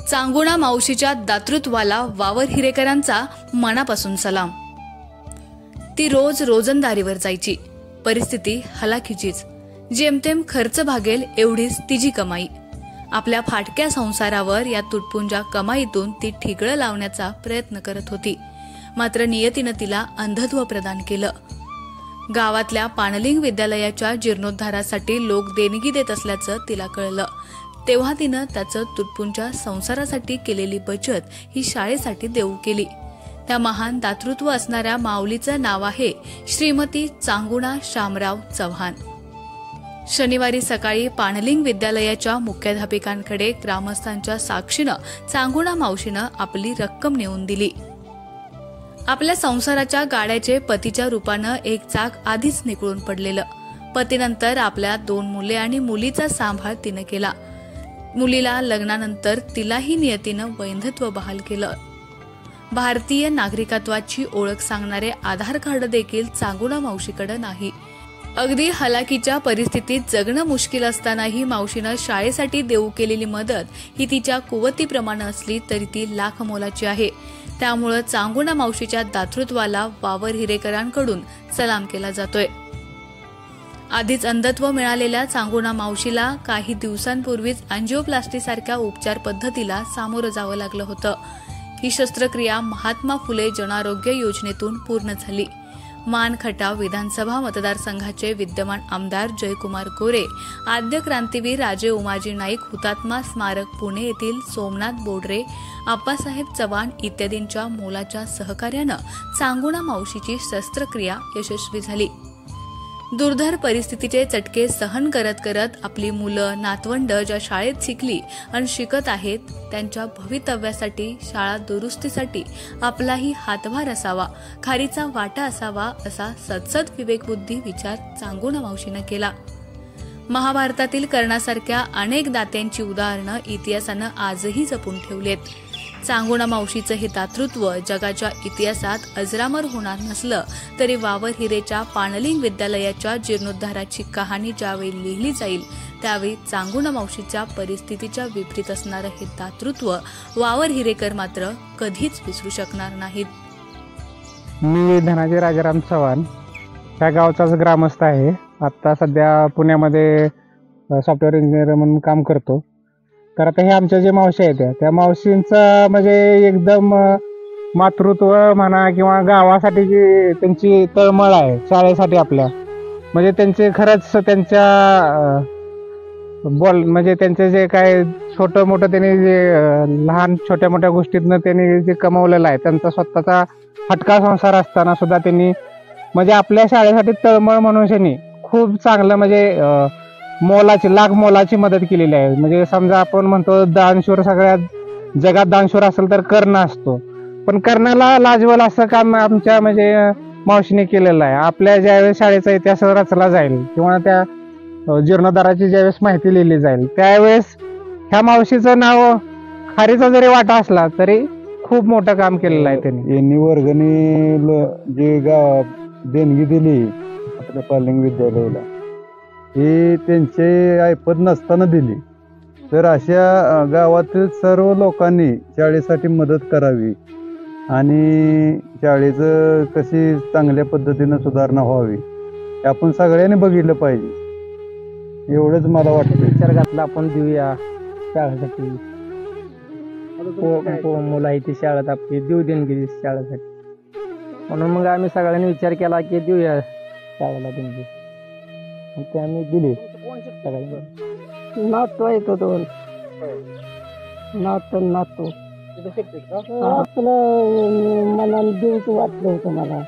चांगुणा मावशीच्या दातृत्वाला वावर हिरेकरांचा मनापासून सलाम. ती रोज रोजंदारीवर जायची. परिस्थिती हलाखीचीच. जेमतेम खर्च भागेल एवढीच तिची कमाई. आपल्या फाटक्या संसारावर या तुटपुंजा कमाईतून ती ठिगळं लावण्याचा प्रयत्न करत होती. मात्र नियतीनं तिला अंधत्व प्रदान केलं. गावातल्या पाणलिंग विद्यालयाच्या जीर्णोद्धारासाठी लोक देणगी देत असल्याचं तिला कळलं. तेव्हा तिनं त्याचं तुटपुंजा संसारासाठी केलेली बचत ही शाळेसाठी देऊ केली. त्या महान दातृत्व असणाऱ्या माऊलीचं नाव आहे श्रीमती चांगुणा शामराव चव्हाण. शनिवारी सकाळी पाणलिंग विद्यालयाच्या मुख्याध्यापिकांकडे ग्रामस्थांच्या साक्षीनं चांगुणा मावशीनं आपली रक्कम नेऊन दिली. आपल्या संसाराच्या गाड्याचे पतीच्या रूपानं एक चाक आधीच निकळून पडलेलं. पतीनंतर आपल्या 2 मुले आणि मुलीचा सांभाळ तिनं केला. मुलीला लग्नानंतर तिलाही नियतीनं वैंधत्व बहाल केलं. भारतीय नागरिकत्वाची ओळख सांगणारे आधार कार्ड देखील चांगुणा मावशीकडे नाही. अगदी हलाखीच्या परिस्थितीत जगणं मुश्किल असतानाही मावशीनं शाळेसाठी देऊ केलेली मदत ही तिच्या कुवतीप्रमाणे असली तरी ती लाख मोलाची आहे. त्यामुळे चांगुणा मावशीच्या दातृत्वाला वावर हिरेकरांकडून सलाम केला जातोय. आधीच अंधत्व मिळालेल्या चांगुणा मावशीला काही दिवसांपूर्वीच अँजिओप्लास्टी सारख्या उपचार पद्धतीला सामोरं जावं लागलं होतं. ही शस्त्रक्रिया महात्मा फुले जनआरोग्य योजनेतून पूर्ण झाली. मान खटाव विधानसभा मतदारसंघाचे विद्यमान आमदार जयकुमार गोरे, आद्य क्रांतीवीर राजे उमाजी नाईक हुतात्मा स्मारक पुणे येथील सोमनाथ बोडरे, आप्पासाहेब चव्हाण इत्यादींच्या मोलाच्या सहकार्यानं चांगुणा मावशीची शस्त्रक्रिया यशस्वी झाली. दुर्धर परिस्थितीचे चटके सहन करत करत आपली मुलं नातवंड ज्या शाळेत शिकली आणि शिकत आहेत त्यांच्या भवितव्यासाठी, शाळा दुरुस्तीसाठी आपलाही हातभार असावा, खारीचा वाटा असावा असा सदसद विवेकबुद्धी विचार चांगुणा मावशीनं केला. महाभारतातील कर्णासारख्या अनेक दात्यांची उदाहरणं इतिहासानं आजही जपून ठेवलेत. चांगुणा मावशीचं हे दातृत्व जगाच्या इतिहासात अजरामर होणार नसलं तरी वावर हिरेच्या पाणलिंग विद्यालयाच्या जीर्णोद्धाराची कहाणी ज्यावेळी लिहिली जाईल त्यावेळी चांगुणा मावशीच्या परिस्थितीच्या विपरीत असणारं हे दातृत्व वावर हिरेकर मात्र कधीच विसरू शकणार नाहीत. मी धनाजी राजाराम चव्हाण त्या गावचाच ग्रामस्थ आहे. आता सध्या पुण्यामध्ये सॉफ्टवेअर इंजिनियर म्हणून काम करतो. तर आता हे आमच्या जे मावशी आहेत त्या मावशींचं म्हणजे एकदम मातृत्व म्हणा किंवा गावासाठी जी त्यांची तळमळ आहे शाळेसाठी आपल्या, म्हणजे त्यांचे खरंच त्यांच्या म्हणजे त्यांचे जे काय छोटं मोठं त्यांनी जे लहान छोट्या मोठ्या गोष्टीतनं त्यांनी जे कमवलेलं आहे, त्यांचा स्वतःचा हटका संसार असताना सुद्धा त्यांनी म्हणजे आपल्या शाळेसाठी तळमळ म्हणून त्यांनी खूप चांगलं म्हणजे मोलाची लाख मोलाची मदत केलेली आहे. म्हणजे समजा आपण म्हणतो दानशूर सगळ्यात जगात दानशूर असेल तर कर्ण असतो, पण कर्णाला लाजवल असं काम आमच्या म्हणजे मावशीने केलेलं आहे. आपल्या ज्यावेळेस शाळेचा इतिहास रचला जाईल किंवा त्या जीर्णोद्धाराची ज्यावेळेस माहिती लिहिली जाईल त्यावेळेस ह्या मावशीचं नाव खारीचा जरी वाटा असला तरी खूप मोठं काम केलेलं आहे त्यांनी. यांनी वर्गणी जे गाव देणगी दिली आपल्या पाणलिंग विद्यालयाला हे त्यांचे ऐपत नसताना दिली. तर अशा गावातील सर्व लोकांनी शाळेसाठी मदत करावी आणि शाळेचं कशी चांगल्या पद्धतीनं सुधारणा व्हावी हे आपण सगळ्यांनी बघितलं पाहिजे, एवढंच मला वाटतं. विचार घातला आपण देऊया शाळेसाठी, मुलं आहे ती शाळेत आपली देऊ देणगी शाळेसाठी, म्हणून मग आम्ही सगळ्यांनी विचार केला की देऊया शाळेला देणगी. ते आम्ही दिली. नातू आहे तो 2 नातू आपलं मनाला देऊच वाटलं होतं मला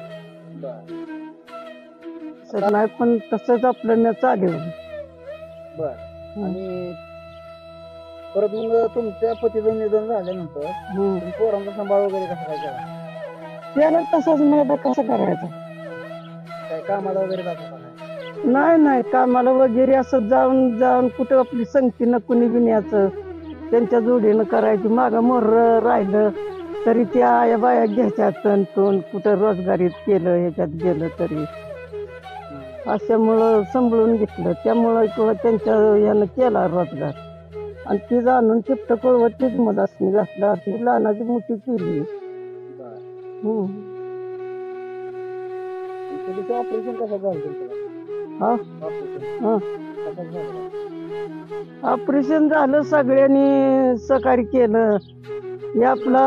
नाही, पण तसंच आपलं न चालेल. आणि परत मग तुमच्या पतीचं निधन झाल्यानंतर पोरांचा सांभाळ वगैरे कसा काय केला? त्याला तसंच मला कसं करायचं, काय कामाला वगैरे जातो? नाही कामाला वगैरे असं जाऊन कुठं आपली संगतीनं कुणी बी न्यायचं, त्यांच्या जोडीनं करायची. मागं मोर राहिलं तरी त्या आया बाया घ्यायच्या तण कुठं रोजगारीत केलं ह्याच्यात गेलं तरी अशामुळं सांभाळून घेतलं. त्यामुळं किंवा त्यांच्या यानं केला रोजगार. आणि ती जाणून चिपट कळवतीच मधासनी घातला ती लहानाची मोठी केली. ऑपरेशन कसं झालं तुमचं? हा ऑपरेशन हा कसं झालं? ऑपरेशन झालं सगळ्यांनी सकाळी केलं. हे आपला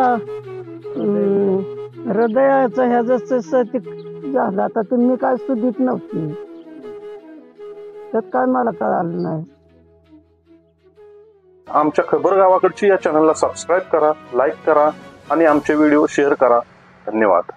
हृदयाचं ह्या जसं ते झालं. आता तुम्ही काय सुधीत नव्हती त्यात काय मला कळालं नाही. आमच्या खबर गावाकडची या चॅनलला सबस्क्राईब करा, लाईक करा आणि आमचे व्हिडिओ शेअर करा. धन्यवाद.